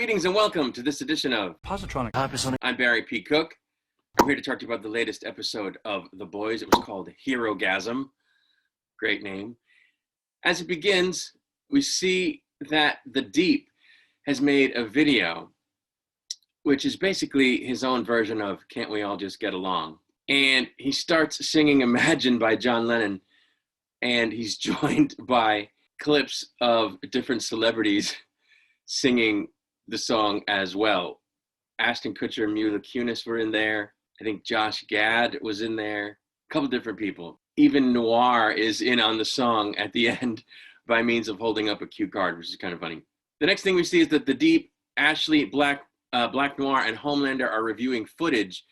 Greetings and welcome to this edition of Positronic. I'm Barry P. Cook. I'm here to talk to you about the latest episode of The Boys. It was called Herogasm. Great name. As it begins, we see that The Deep has made a video, which is basically his own version of Can't We All Just Get Along? And he starts singing Imagine by John Lennon, and he's joined by clips of different celebrities singing the song as well. Ashton Kutcher and Mila Kunis were in there. I think Josh Gad was in there. A couple different people. Even Noir is in on the song at the end by means of holding up a cue card, which is kind of funny. The next thing we see is that The Deep, Ashley, Black Noir, and Homelander are reviewing footage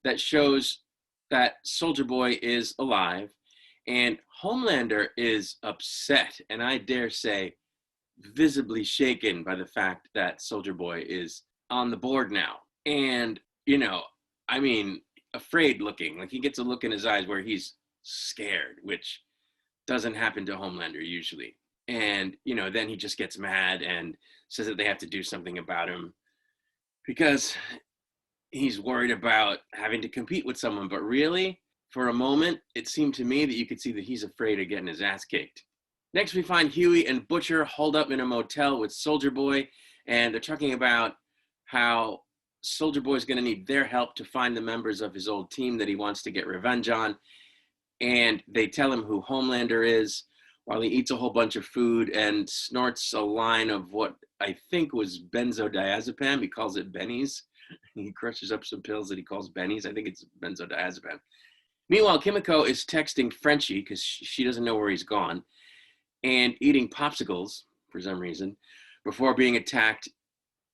that shows that Soldier Boy is alive, and Homelander is upset, and I dare say visibly shaken by the fact that Soldier Boy is on the board now. And, afraid looking. Like, he gets a look in his eyes where he's scared, which doesn't happen to Homelander usually. And, then he just gets mad and says that they have to do something about him because he's worried about having to compete with someone. But really, for a moment, it seemed to me that you could see that he's afraid of getting his ass kicked. Next, we find Huey and Butcher holed up in a motel with Soldier Boy, and they're talking about how Soldier Boy is going to need their help to find the members of his old team that he wants to get revenge on. And they tell him who Homelander is while he eats a whole bunch of food and snorts a line of what I think was benzodiazepam. He calls it Benny's. He crushes up some pills that he calls Benny's. I think it's benzodiazepam. Meanwhile, Kimiko is texting Frenchie because she doesn't know where he's gone, and eating popsicles, for some reason, before being attacked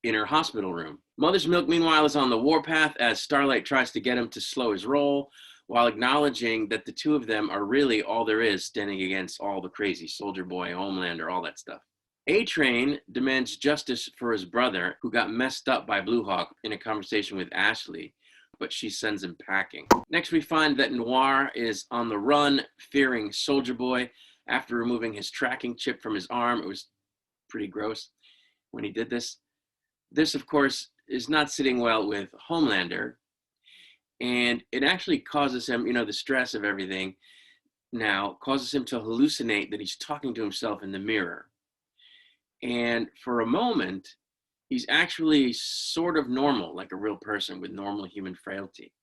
in her hospital room. Mother's Milk, meanwhile, is on the warpath as Starlight tries to get him to slow his roll, while acknowledging that the two of them are really all there is standing against all the crazy Soldier Boy, Homelander, all that stuff. A-Train demands justice for his brother, who got messed up by Blue Hawk in a conversation with Ashley, but she sends him packing. Next, we find that Noir is on the run, fearing Soldier Boy, after removing his tracking chip from his arm. It was pretty gross when he did this. This, of course, is not sitting well with Homelander, and it actually causes him, the stress of everything now causes him to hallucinate that he's talking to himself in the mirror. And for a moment, he's actually sort of normal, like a real person with normal human frailty,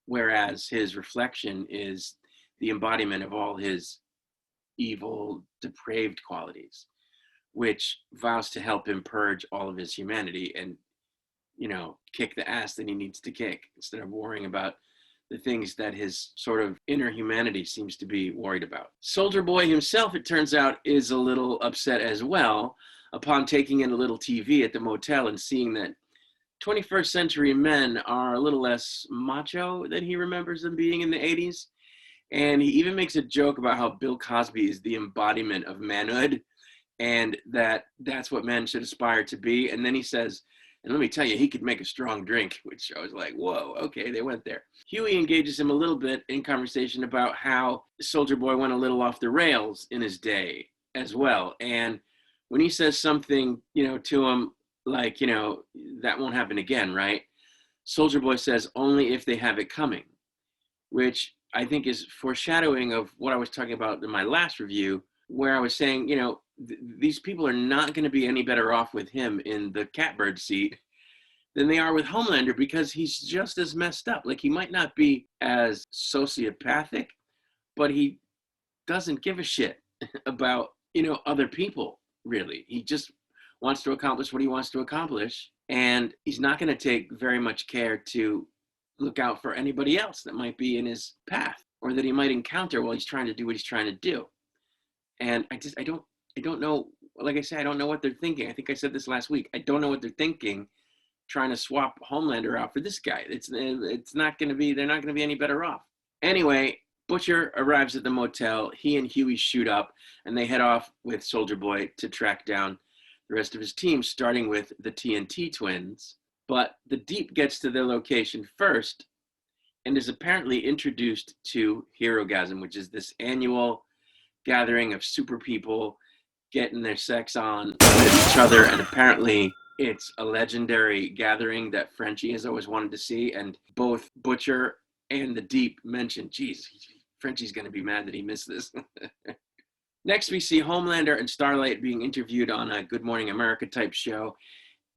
whereas his reflection is the embodiment of all his evil, depraved qualities, which vows to help him purge all of his humanity and, kick the ass that he needs to kick instead of worrying about the things that his sort of inner humanity seems to be worried about. Soldier Boy himself, it turns out, is a little upset as well upon taking in a little TV at the motel and seeing that 21st century men are a little less macho than he remembers them being in the 80s. And he even makes a joke about how Bill Cosby is the embodiment of manhood and that's what men should aspire to be. And then he says, and let me tell you, he could make a strong drink, which I was like, whoa, okay, they went there. Huey engages him a little bit in conversation about how Soldier Boy went a little off the rails in his day as well. And when he says something, to him, like, that won't happen again, right? Soldier Boy says, only if they have it coming, which I think is foreshadowing of what I was talking about in my last review, where I was saying, these people are not going to be any better off with him in the catbird seat than they are with Homelander, because he's just as messed up. Like, he might not be as sociopathic, but he doesn't give a shit about, other people, really. He just wants to accomplish what he wants to accomplish, and he's not going to take very much care to look out for anybody else that might be in his path or that he might encounter while he's trying to do what he's trying to do. And I don't know, like I said, I don't know what they're thinking. I think I said this last week. I don't know what they're thinking trying to swap Homelander out for this guy. It's not going to be, they're not going to be any better off. Anyway, Butcher arrives at the motel. He and Huey shoot up and they head off with Soldier Boy to track down the rest of his team, starting with the TNT twins. But the Deep gets to their location first and is apparently introduced to Herogasm, which is this annual gathering of super people getting their sex on with each other, and apparently It's a legendary gathering that Frenchie has always wanted to see, and both Butcher and the Deep mentioned, geez, Frenchie's going to be mad that he missed this. Next, we see Homelander and Starlight being interviewed on a Good Morning America type show,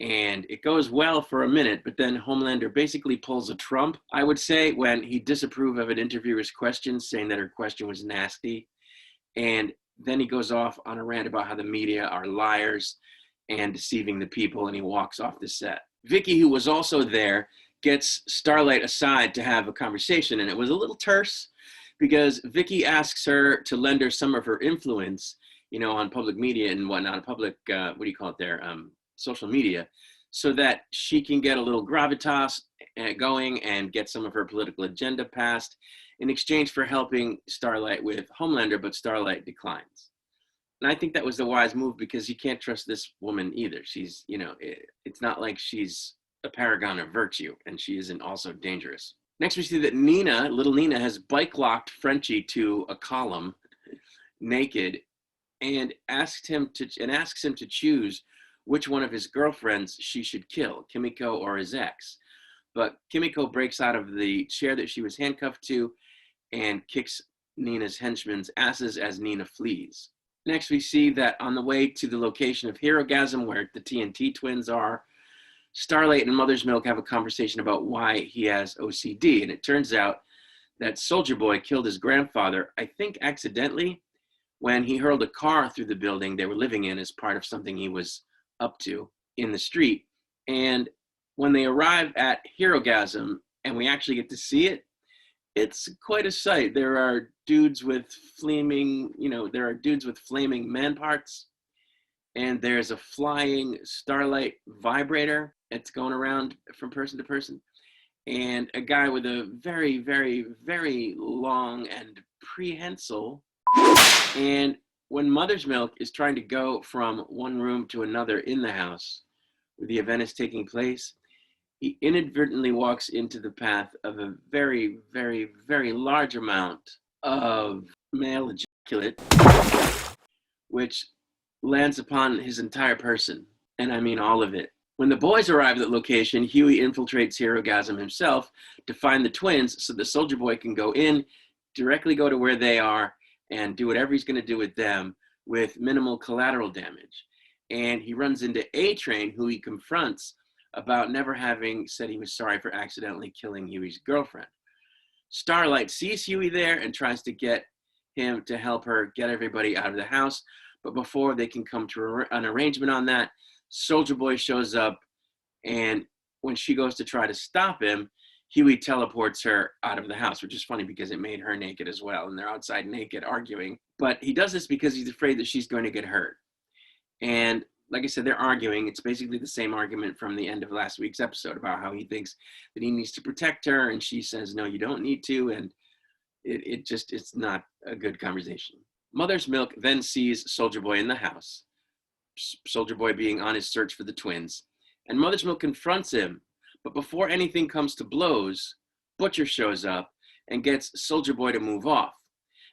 and it goes well for a minute, but then Homelander basically pulls a Trump, I would say, when he disapproved of an interviewer's question, saying that her question was nasty. And then he goes off on a rant about how the media are liars and deceiving the people, and he walks off the set. Vicky, who was also there, gets Starlight aside to have a conversation, and it was a little terse because Vicky asks her to lend her some of her influence, on public media and whatnot, public, what do you call it there, social media, so that she can get a little gravitas going and get some of her political agenda passed in exchange for helping Starlight with Homelander, but Starlight declines. And I think that was the wise move because you can't trust this woman either. She's, it's not like she's a paragon of virtue, and she isn't also dangerous. Next, we see that little Nina, has bike locked Frenchie to a column naked and asks him to choose which one of his girlfriends she should kill, Kimiko or his ex. But Kimiko breaks out of the chair that she was handcuffed to and kicks Nina's henchmen's asses as Nina flees. Next, we see that on the way to the location of Herogasm, where the TNT twins are, Starlight and Mother's Milk have a conversation about why he has OCD. And it turns out that Soldier Boy killed his grandfather, I think accidentally, when he hurled a car through the building they were living in as part of something he was up to in the street. And when they arrive at Herogasm and we actually get to see it, it's quite a sight. There are dudes with flaming man parts, and there's a flying Starlight vibrator. It's going around from person to person, and a guy with a very, very, very long and prehensile. And when Mother's Milk is trying to go from one room to another in the house where the event is taking place, he inadvertently walks into the path of a very, very, very large amount of male ejaculate, which lands upon his entire person. And I mean all of it. When the boys arrive at the location, Huey infiltrates Herogasm himself to find the twins so the Soldier Boy can go in, directly go to where they are, and do whatever he's going to do with them with minimal collateral damage. And he runs into A-Train, who he confronts about never having said he was sorry for accidentally killing Huey's girlfriend. Starlight sees Huey there and tries to get him to help her get everybody out of the house. But before they can come to an arrangement on that, Soldier Boy shows up, and when she goes to try to stop him, Huey teleports her out of the house, which is funny because it made her naked as well, and they're outside naked arguing. But he does this because he's afraid that she's going to get hurt. And like I said, they're arguing. It's basically the same argument from the end of last week's episode about how he thinks that he needs to protect her, and she says, no, you don't need to, and it's not a good conversation. Mother's Milk then sees Soldier Boy in the house, Soldier Boy being on his search for the twins, and Mother's Milk confronts him. But before anything comes to blows, Butcher shows up and gets Soldier Boy to move off.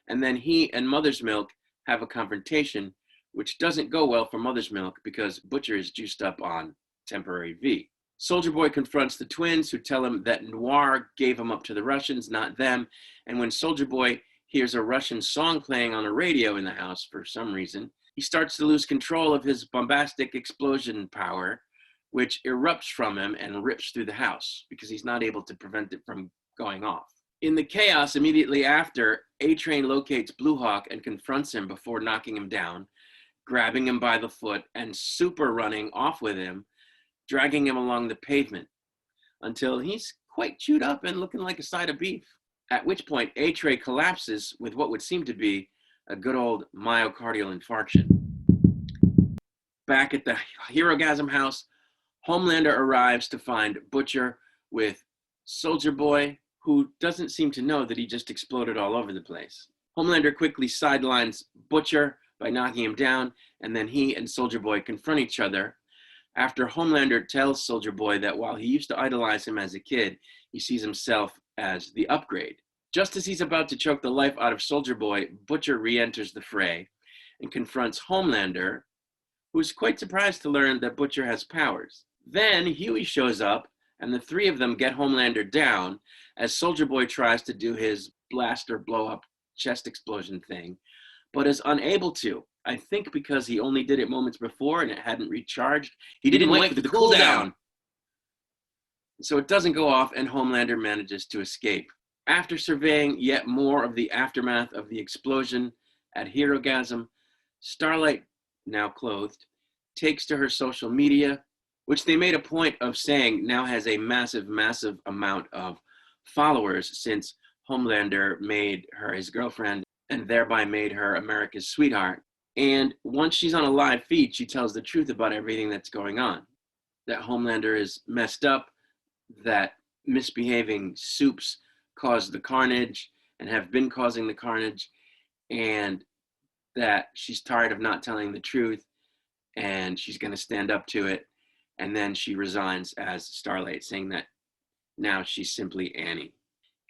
And then he and Mother's Milk have a confrontation, which doesn't go well for Mother's Milk because Butcher is juiced up on temporary V. Soldier Boy confronts the twins, who tell him that Noir gave him up to the Russians, not them. And when Soldier Boy hears a Russian song playing on a radio in the house for some reason, he starts to lose control of his bombastic explosion power, which erupts from him and rips through the house because he's not able to prevent it from going off. In the chaos immediately after, A-Train locates Blue Hawk and confronts him before knocking him down, grabbing him by the foot and super running off with him, dragging him along the pavement until he's quite chewed up and looking like a side of beef. At which point, A-Train collapses with what would seem to be a good old myocardial infarction. Back at the Herogasm house, Homelander arrives to find Butcher with Soldier Boy, who doesn't seem to know that he just exploded all over the place. Homelander quickly sidelines Butcher by knocking him down, and then he and Soldier Boy confront each other after Homelander tells Soldier Boy that while he used to idolize him as a kid, he sees himself as the upgrade. Just as he's about to choke the life out of Soldier Boy, Butcher re-enters the fray and confronts Homelander, who's quite surprised to learn that Butcher has powers. Then Huey shows up, and the three of them get Homelander down as Soldier Boy tries to do his blaster blow-up chest explosion thing, but is unable to. I think because he only did it moments before and it hadn't recharged. He didn't wait for the cooldown. So it doesn't go off, and Homelander manages to escape. After surveying yet more of the aftermath of the explosion at Herogasm, Starlight, now clothed, takes to her social media, which they made a point of saying now has a massive, massive amount of followers since Homelander made her his girlfriend and thereby made her America's sweetheart. And once she's on a live feed, she tells the truth about everything that's going on. That Homelander is messed up, that misbehaving soups caused the carnage and have been causing the carnage, and that she's tired of not telling the truth and she's going to stand up to it. And then she resigns as Starlight, saying that now she's simply Annie.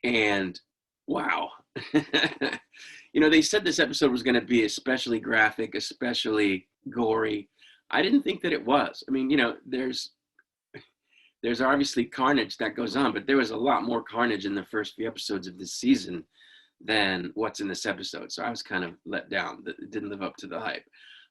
And wow. They said this episode was going to be especially graphic, especially gory. I didn't think that it was. I mean, there's obviously carnage that goes on, but there was a lot more carnage in the first few episodes of this season than what's in this episode. So I was kind of let down that it didn't live up to the hype.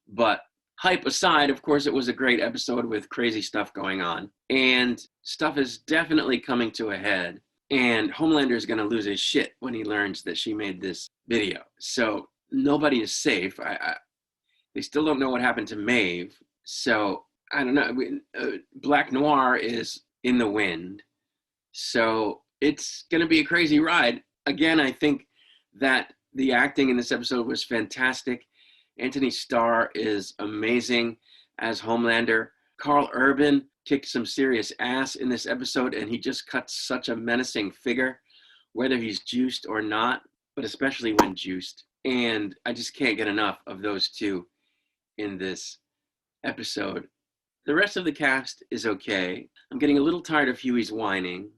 But hype aside, of course, it was a great episode with crazy stuff going on. And stuff is definitely coming to a head. And Homelander is going to lose his shit when he learns that she made this video. So nobody is safe. They still don't know what happened to Maeve. So I don't know. Black Noir is in the wind. So it's going to be a crazy ride. Again, I think that the acting in this episode was fantastic. Anthony Starr is amazing as Homelander. Carl Urban kicked some serious ass in this episode, and he just cuts such a menacing figure, whether he's juiced or not, but especially when juiced. And I just can't get enough of those two in this episode. The rest of the cast is okay. I'm getting a little tired of Huey's whining,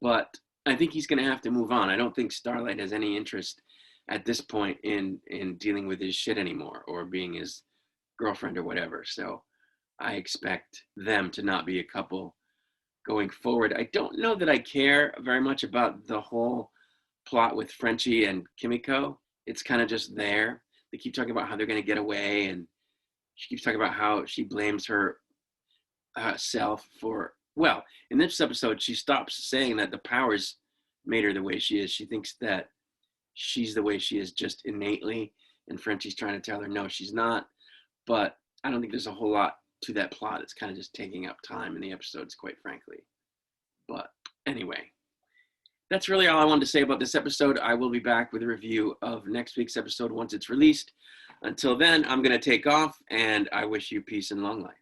but I think he's going to have to move on. I don't think Starlight has any interest at this point in dealing with his shit anymore or being his girlfriend or whatever. So I expect them to not be a couple going forward. I don't know that I care very much about the whole plot with Frenchie and Kimiko. It's kind of just there. They keep talking about how they're going to get away, and she keeps talking about how she blames her self for, well, in this episode, she stops saying that the powers made her the way she is. She thinks that she's the way she is just innately, and Frenchie's trying to tell her, no, she's not. But I don't think there's a whole lot to that plot. It's kind of just taking up time in the episodes, quite frankly. But anyway, that's really all I wanted to say about this episode. I will be back with a review of next week's episode once it's released. Until then, I'm going to take off, and I wish you peace and long life.